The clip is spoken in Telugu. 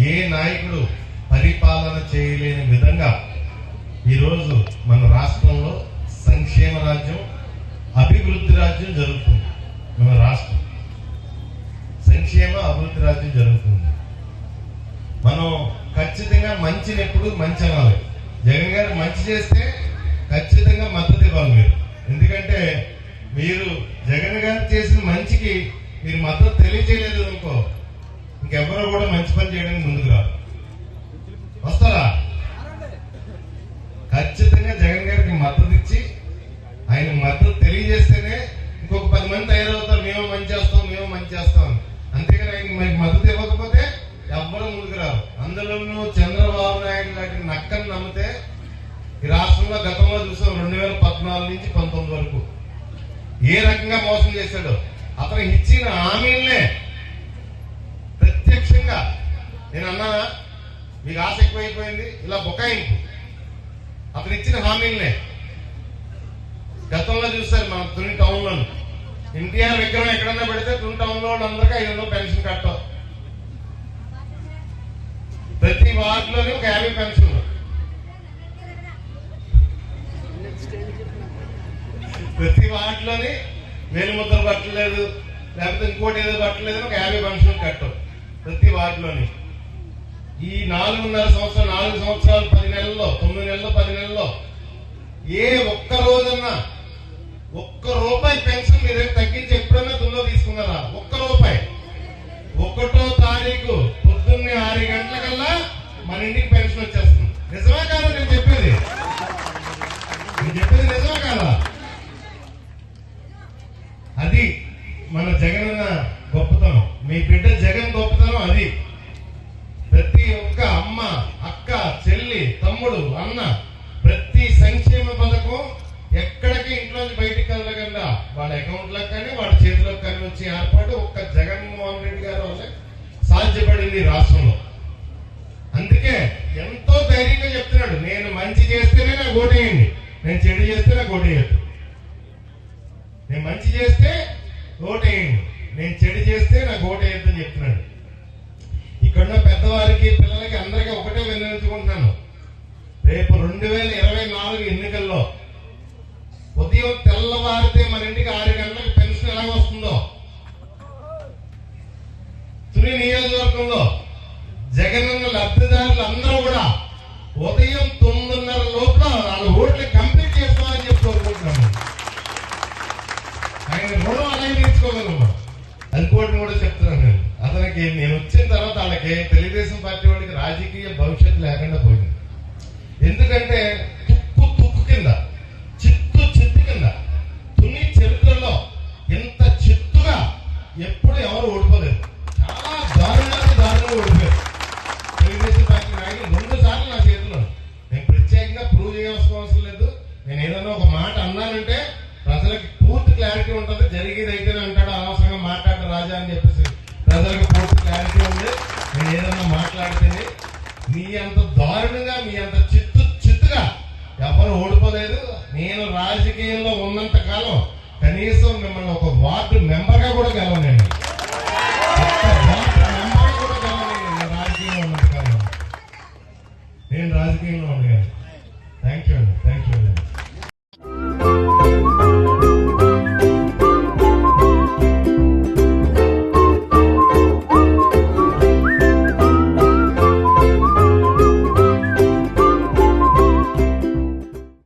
ఏ నాయకుడు పరిపాలన చేయలేని విధంగా ఈరోజు మన రాష్ట్రంలో సంక్షేమ రాజ్యం, అభివృద్ధి రాజ్యం జరుగుతుంది. మన రాష్ట్రం సంక్షేమ అభివృద్ధి రాజ్యం జరుగుతుంది. మనం ఖచ్చితంగా మంచిని ఎప్పుడు మంచి అనాలి. జగన్ గారు మంచి చేస్తే ఖచ్చితంగా మద్దతు ఇవ్వాలి మీరు. ఎందుకంటే మీరు జగన్ గారు చేసిన మంచికి మీరు మద్దతు తెలియజేయలేదు అనుకో, ఇంకెవరో కూడా మంచి పని చేయడానికి ముందుకు రాదు. వస్తారా? ఖచ్చితంగా జగన్ గారికి మద్దతు ఇచ్చి ఆయన మద్దతు తెలియజేస్తేనే ఇంకొక 10 మంది తయారవుతారు, మేము మంచి చేస్తాం, మేము మంచి చేస్తాం. అంతేగాని ఆయన మీకు మద్దతు ఇవ్వకపోతే ఎవ్వరూ ముందుకు రారు. అందులోనూ చంద్రబాబు నాయుడు లాంటి నక్కని నమ్మితే ఈ రాష్ట్రంలో గతంలో చూసాం 2014 నుంచి 19 వరకు ఏ రకంగా మోసం చేశాడో. అతను ఇచ్చిన హామీలనే ప్రత్యక్షంగా నేను అన్నానా, మీకు ఆశ ఎక్కువైపోయింది, ఇలా బుకాయింపు. అతను ఇచ్చిన హామీలనే గతంలో చూశారు. మన తుని టౌన్ లో ఎన్టీఆర్ విగ్రహం ఎక్కడన్నా పెడితే తుని టౌన్ లో వాళ్ళందరికీ 500 పెన్షన్ కట్టాం. ప్రతి వార్డులోనే ఒక 50 పెన్షన్లు. ప్రతి వార్డులోని వేలుముద్ర పట్టలేదు, లేకపోతే ఇంకోటి ఏదో పట్టలేదు, ఒక 50 పెన్షన్లు కట్టాం ప్రతి వార్డులోని. ఈ 4 సంవత్సరాలు 10 నెలల్లో 9 నెలల్లో 10 నెలల్లో ఏ ఒక్క రోజన్నా ఒక్క రూపాయి పెన్షన్ మీరు తగ్గించి ఎప్పుడన్నా తుల్లో తీసుకున్నారా? ఒక్క రూపాయి. 1వ తారీఖు పొద్దున్నే 6 గంటలకల్లా మన ఇంటికి పెన్షన్ వచ్చేస్తుంది. నిజమా కాదా నేను చెప్పేది? నిజమా కాదా? అది మన జగనన్న గొప్పతనం, మీ బిడ్డ జగన్ గొప్పతనం. అది ప్రతి ఒక్క అమ్మ, అక్క, చెల్లి, తమ్ముడు, అన్న ప్రతి సంక్షేమ పథకం ఎక్కడికి ఇంట్లోంచి బయటికి కదలకుండా వాళ్ళ అకౌంట్లకు కానీ వాళ్ళ చేతిలోకి కానీ వచ్చే ఏర్పాటు ఒక్క జగన్మోహన్ రెడ్డి గారు వల్లే సాధ్యపడింది రాష్ట్రంలో. అందుకే ఎంతో ధైర్యంగా చెప్తున్నాడు, నేను మంచి చేస్తేనే నాకు ఓటేయండి, నేను చెడు చేస్తే నాకు ఓటేయద్దు. నేను మంచి చేస్తే ఓటేయండి, నేను చెడు చేస్తే నాకు ఓటేయద్దు అని చెప్తున్నాడు. ఇక్కడున్న పెద్దవారికి, పిల్లలకి అందరికీ ఒకటే విన్నవించుకుంటున్నాను. రేపు 2024 ఎన్నికల్లో ఉదయం తెల్లవారితే మన ఇంటికి 6 గంటలకు పెన్షన్ ఎలాగ వస్తుందో, తుని నియోజకవర్గంలో జగనన్న లబ్ధిదారులు అందరూ కూడా ఉదయం 9:30 లోపల వాళ్ళ ఓట్లు కంప్లీట్ చేసుకోవాలని చెప్పి కోరుకుంటున్నాము. ఆయన రుణం అలాగే తీర్చుకోగలము. ఇంకోటి కూడా చెప్తున్నాను నేను, అతనికి నేను వచ్చిన తర్వాత వాళ్ళకి తెలుగుదేశం పార్టీ వాళ్ళకి రాజకీయ భవిష్యత్తు లేకుండా పోయింది. ఎందుకంటే తుక్కు కింద, చిత్తు కింద తుని చరిత్రలో ఇంత చిత్తుగా ఎప్పుడు ఎవరు ఓడిపోలేదు. చాలా దారుణంగా ఓడిపోయారు తెలుగుదేశం పార్టీ నాయకులు. 2 సార్లు నా చేతిలో. నేను ప్రత్యేకంగా ప్రూవ్ చేయాల్సిన అవసరం లేదు. నేను ఏదన్నా ఒక మాట అన్నానంటే ప్రజలకు పూర్తి క్లారిటీ ఉంటుంది. జరిగేది అయితేనే అంటాడు, అనవసరంగా మాట్లాడు రాజా అని చెప్పేసి ప్రజలకు పూర్తి క్లారిటీ ఉంది. నేను ఏదన్నా మాట్లాడితేనే మీ అంత దారుణంగా, మీ అంత చిత్తుగా ఎవరు ఓడిపోలేదు. నేను రాజకీయంలో ఉన్నంత కాలం కనీసం మిమ్మల్ని ఒక వార్డు మెంబర్ గా కూడా గెలవనండి. రాజకీయంలో ఉన్నంత కాలం నేను రాజకీయంలో ఉండగా. థ్యాంక్ యూ అండి.